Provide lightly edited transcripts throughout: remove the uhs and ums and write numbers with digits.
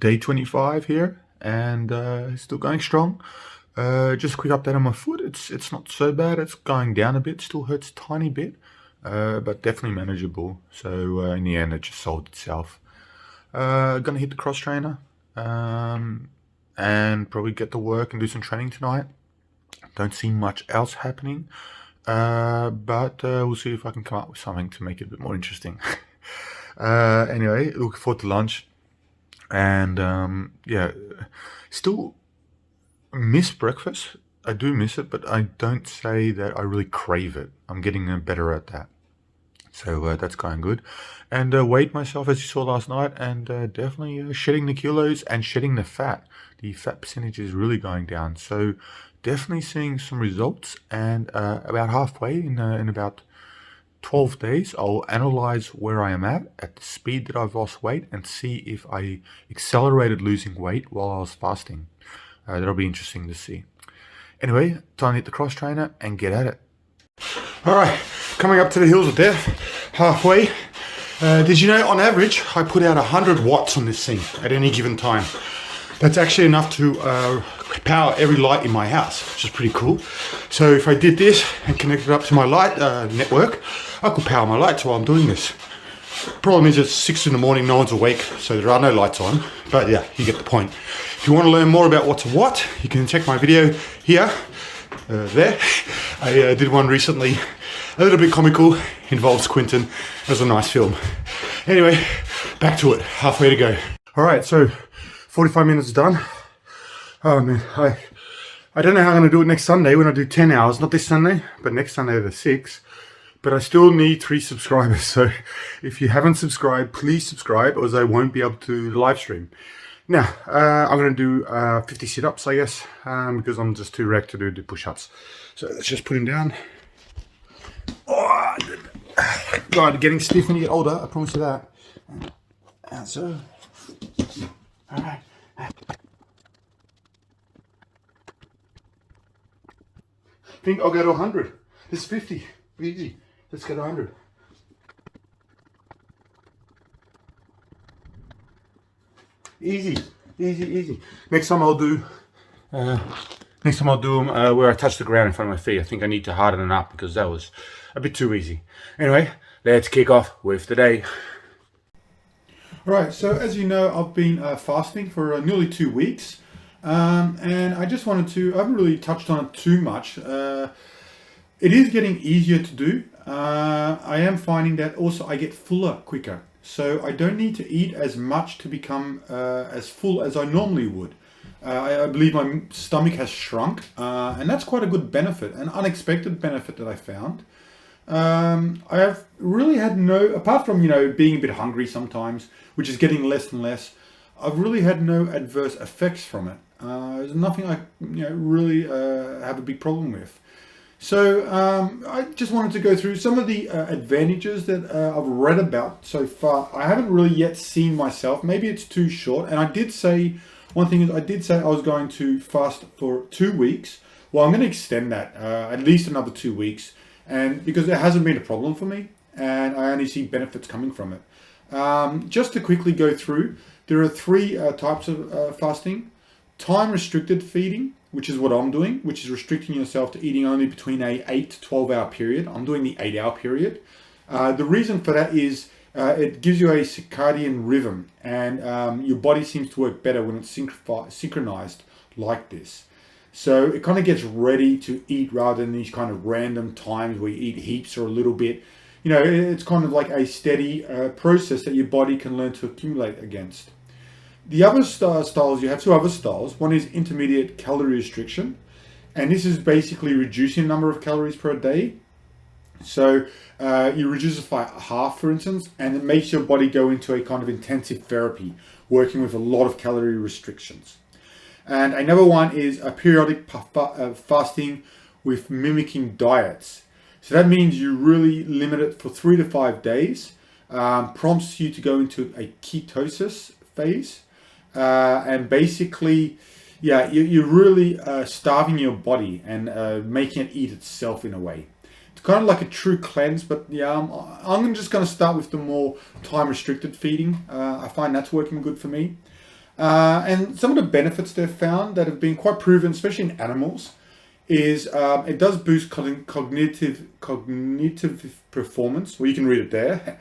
day 25 here, and still going strong. Just a quick update on my foot. It's not so bad. It's going down a bit. Still hurts a tiny bit, but definitely manageable. So in the end, it just solved itself. Gonna hit the cross trainer, and probably get to work and do some training tonight. Don't see much else happening, but we'll see if I can come up with something to make it a bit more interesting. Anyway, looking forward to lunch. And yeah, still miss breakfast. I do miss it, but I don't say that I really crave it. I'm getting better at that. So that's going good. And weighed myself, as you saw last night, and definitely shedding the kilos and shedding the fat. The fat percentage is really going down. So definitely seeing some results. And about halfway in about 12 days, I'll analyze where I am at the speed that I've lost weight, and see if I accelerated losing weight while I was fasting. That'll be interesting to see. Anyway, time to hit the cross trainer and get at it. All right, coming up to the hills of death, halfway. Did you know, on average, I put out 100 watts on this thing at any given time. That's actually enough to power every light in my house, which is pretty cool. So if I did this and connected it up to my light network, I could power my lights while I'm doing this. Problem is, it's 6 in the morning, no one's awake, so there are no lights on. But yeah, you get the point. If you want to learn more about what's a watt, you can check my video here, there. I did one recently, a little bit comical, involves Quentin. It was a nice film. Anyway, back to it, halfway to go. All right, so 45 minutes done. Oh man, I don't know how I'm going to do it next Sunday when I do 10 hours. Not this Sunday, but next Sunday the 6th. But I still need 3 subscribers. So if you haven't subscribed, please subscribe, or I won't be able to live stream. Now, I'm going to do 50 sit-ups, I guess, because I'm just too wrecked to do the push-ups. So let's just put him down. Oh, God, getting stiff when you get older, I promise you that. And so, all right. I think I'll go to 100. This is 50. Easy. Let's go to 100. Easy, easy, easy. Next time I'll do them where I touch the ground in front of my feet. I think I need to harden it up because that was a bit too easy. Anyway, let's kick off with the day. All right, so as you know, I've been fasting for nearly 2 weeks. And I just wanted to, I haven't really touched on it too much. It is getting easier to do. I am finding that also I get fuller quicker. So I don't need to eat as much to become as full as I normally would. I believe my stomach has shrunk, and that's quite a good benefit, an unexpected benefit that I found. I have really had no, apart from, being a bit hungry sometimes, which is getting less and less, I've really had no adverse effects from it. There's nothing I really have a big problem with. So I just wanted to go through some of the advantages that I've read about so far. I haven't really yet seen myself. Maybe it's too short. And I did say, one thing is I did say I was going to fast for 2 weeks. Well, I'm going to extend that at least another 2 weeks. And because it hasn't been a problem for me, and I only see benefits coming from it. Just to quickly go through, there are 3 types of fasting. Time restricted feeding, which is what I'm doing, which is restricting yourself to eating only between a 8 to 12 hour period. I'm doing the 8-hour period. The reason for that is it gives you a circadian rhythm, and your body seems to work better when it's synchronized like this. So it kind of gets ready to eat rather than these kind of random times where you eat heaps or a little bit. It's kind of like a steady process that your body can learn to accumulate against. The other styles, you have 2 other styles. One is intermediate calorie restriction, and this is basically reducing the number of calories per day. So you reduce it by half, for instance, and it makes your body go into a kind of intensive therapy, working with a lot of calorie restrictions. And another one is a periodic fasting with mimicking diets. So that means you really limit it for 3 to 5 days, prompts you to go into a ketosis phase. And basically, you're really starving your body and making it eat itself in a way. It's kind of like a true cleanse, but I'm just going to start with the more time restricted feeding. I find that's working good for me. And some of the benefits they've found that have been quite proven, especially in animals, is it does boost cognitive performance. Well, you can read it there.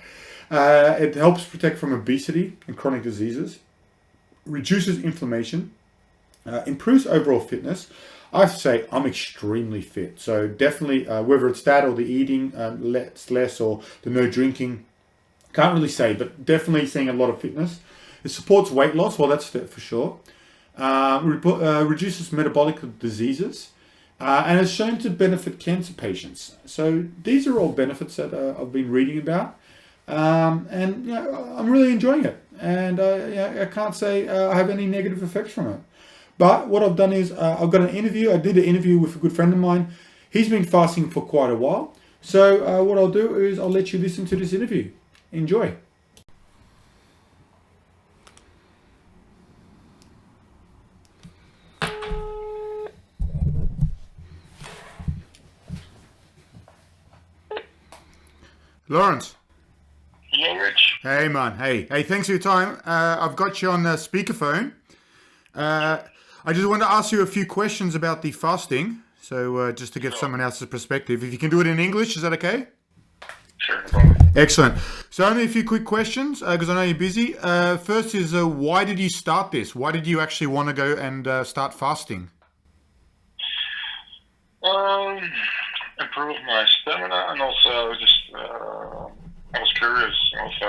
It helps protect from obesity and chronic diseases, reduces inflammation, improves overall fitness. I have to say I'm extremely fit, so definitely whether it's that or the eating less or the no drinking, can't really say, but definitely seeing a lot of fitness. It supports weight loss, well that's for sure. Reduces metabolic diseases, and is shown to benefit cancer patients. So these are all benefits that I've been reading about, and you know, I'm really enjoying it. And I can't say I have any negative effects from it. But what I've done is I've got an interview. I did an interview with a good friend of mine. He's been fasting for quite a while. So what I'll do is I'll let you listen to this interview. Enjoy. Lawrence. Yeah, Rich. Hey man, hey, thanks for your time. I've got you on the speakerphone. I just want to ask you a few questions about the fasting. So just to get someone else's perspective. If you can do it in English, is that okay? Sure, no problem. Excellent. So only a few quick questions because I know you're busy. First is why did you start this? Why did you actually want to go and start fasting? Improve my stamina and also just I was curious. Also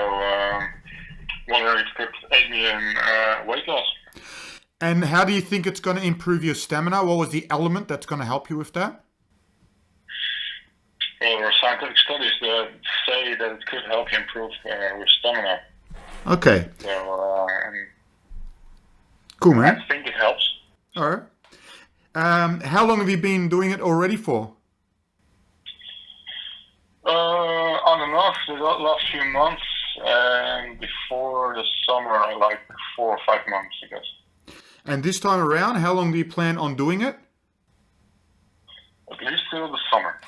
wondering if it could aid me in weight loss. And how do you think it's going to improve your stamina? What was the element that's going to help you with that? Well, there are scientific studies that say that it could help you improve with stamina. Okay. So Cool, man. I think it helps. All right. How long have you been doing it already for? On and off the last few months, and before the summer, like 4 or 5 months, I guess. And this time around, how long do you plan on doing it? At least till the summer.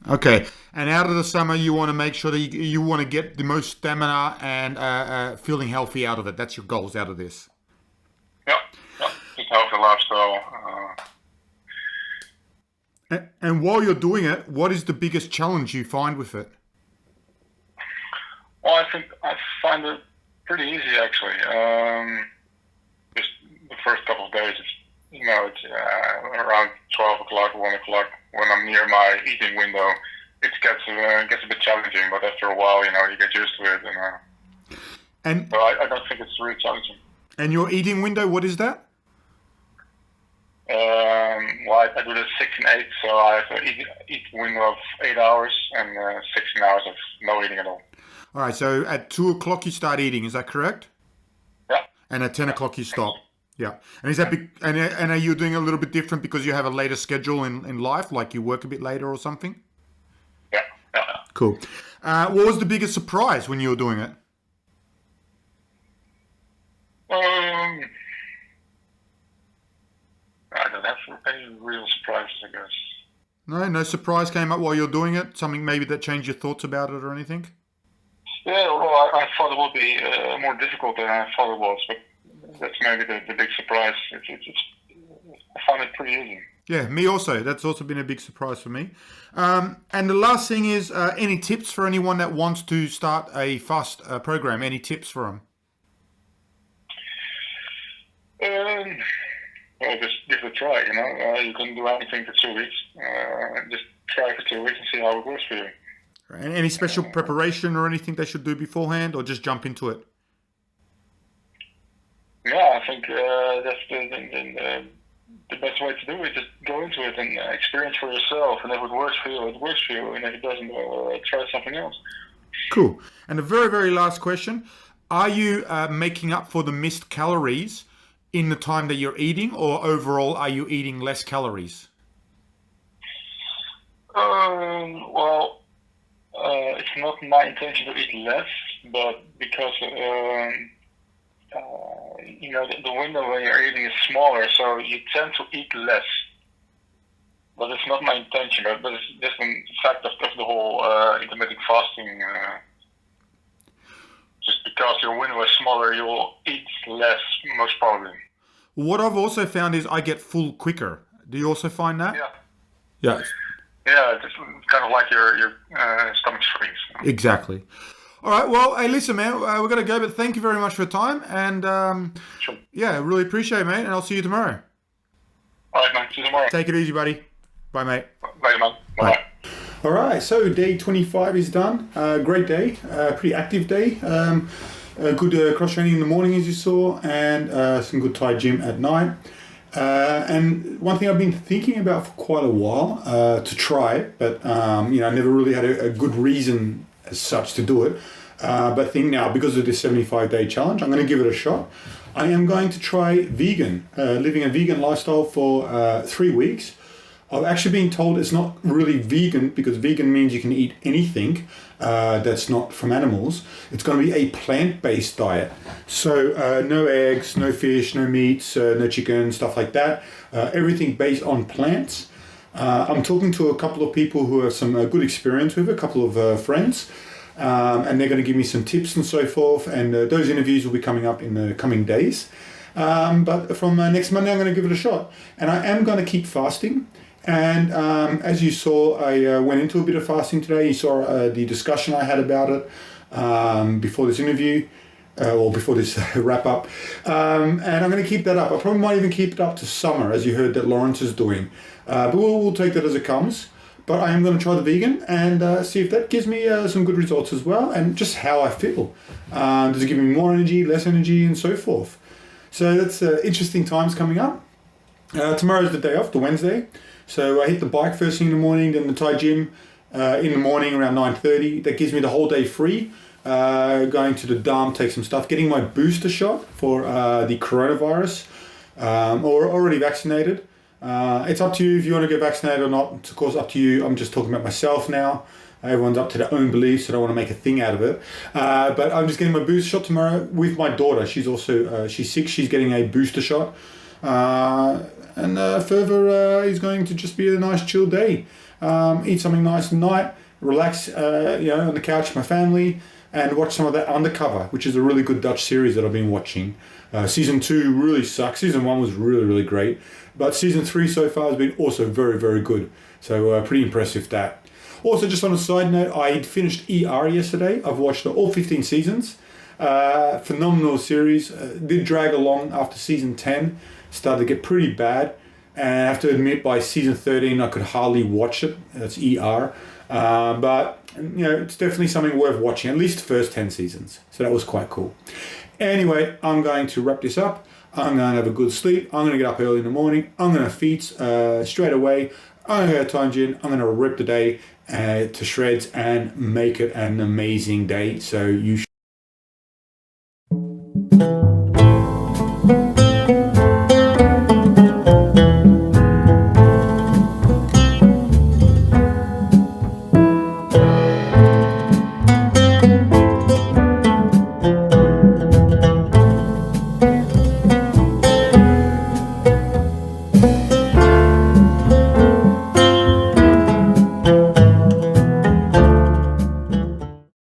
Okay. And out of the summer, you want to make sure that you want to get the most stamina and feeling healthy out of it. That's your goals out of this. Yeah. Just healthy lifestyle. And while you're doing it, what is the biggest challenge you find with it? Well, I think I find it pretty easy actually. Just the first couple of days, it's around 12 o'clock, 1 o'clock when I'm near my eating window. It gets a bit challenging, but after a while, you get used to it, and so I don't think it's really challenging. And your eating window, what is that? Well, I do the 6 and 8, so I have an eat window of 8 hours and 16 hours of no eating at all. All right, so at 2 o'clock you start eating, is that correct? Yeah. And at 10 o'clock you stop? Yeah. And is that and are you doing a little bit different because you have a later schedule in life, like you work a bit later or something? Yeah. Cool. What was the biggest surprise when you were doing it? I don't have any real surprises, I guess. No surprise came up while you're doing it? Something maybe that changed your thoughts about it or anything? Yeah, well, I thought it would be more difficult than I thought it was, but that's maybe the big surprise. I found it pretty easy. Yeah, me also. That's also been a big surprise for me. And the last thing is, any tips for anyone that wants to start a fast program? Any tips for them? Well, just give it a try, you can do anything for 2 weeks. Just try for 2 weeks and see how it works for you. And any special preparation or anything they should do beforehand, or just jump into it? Yeah, I think that's the best way to do it. Just go into it and experience for yourself. And if it works for you, it works for you. And if it doesn't, try something else. Cool. And the very, very last question. Are you making up for the missed calories in the time that you're eating, or overall are you eating less calories? Well, it's not my intention to eat less, but because the window when you're eating is smaller, so you tend to eat less. But it's not my intention, but it's just a fact of the whole intermittent fasting. Just because your window is smaller, you will eat less, most probably. What I've also found is I get full quicker. Do you also find that? Yeah. Yeah. Yeah, it's kind of like your stomach freeze. Exactly. All right. Well, hey, listen, man, we're going to go, but thank you very much for your time. And Sure. yeah, really appreciate it, mate. And I'll see you tomorrow. All right, man. See you tomorrow. Take it easy, buddy. Bye, mate. Later, man. Bye-bye. All right, so day 25 is done. Great day, pretty active day. Good cross training in the morning, as you saw, and some good Thai gym at night. And one thing I've been thinking about for quite a while to try, but I never really had a good reason as such to do it. But think now, because of this 75-day challenge, I'm going to give it a shot. I am going to try vegan, living a vegan lifestyle for 3 weeks. I've actually been told it's not really vegan, because vegan means you can eat anything that's not from animals. It's going to be a plant-based diet. So no eggs, no fish, no meats, no chicken, stuff like that. Everything based on plants. I'm talking to a couple of people who have some good experience with it, a couple of friends. And they're going to give me some tips and so forth. And those interviews will be coming up in the coming days. But from next Monday, I'm going to give it a shot. And I am going to keep fasting. And as you saw, I went into a bit of fasting today. You saw the discussion I had about it before this interview, or before this wrap up. And I'm going to keep that up. I probably might even keep it up to summer, as you heard that Lawrence is doing. But we'll take that as it comes. But I am going to try the vegan and see if that gives me some good results as well, and just how I feel. Does it give me more energy, less energy, and so forth? So that's interesting times coming up. Tomorrow's the day off, the Wednesday. So I hit the bike first thing in the morning, then the Thai gym in the morning around 9:30. That gives me the whole day free. Going to the Dam, take some stuff, getting my booster shot for the coronavirus, or already vaccinated. It's up to you if you want to get vaccinated or not. It's of course up to you. I'm just talking about myself now. Everyone's up to their own beliefs. I don't want to make a thing out of it. But I'm just getting my booster shot tomorrow with my daughter. She's also she's 6. She's getting a booster shot. And further is going to just be a nice chill day. Eat something nice at night, relax on the couch with my family, and watch some of that Undercover, which is a really good Dutch series that I've been watching. Season 2 really sucks. Season 1 was really, really great. But Season 3 so far has been also very, very good. So pretty impressive with that. Also, just on a side note, I finished ER yesterday. I've watched all 15 seasons. Phenomenal series. Did drag along after Season 10. Started to get pretty bad. And I have to admit, by Season 13, I could hardly watch it. That's ER. But it's definitely something worth watching, at least the first 10 seasons. So that was quite cool. Anyway, I'm going to wrap this up. I'm going to have a good sleep. I'm going to get up early in the morning. I'm going to feed straight away. I'm going to go to Thai gym. I'm going to rip the day to shreds and make it an amazing day. So you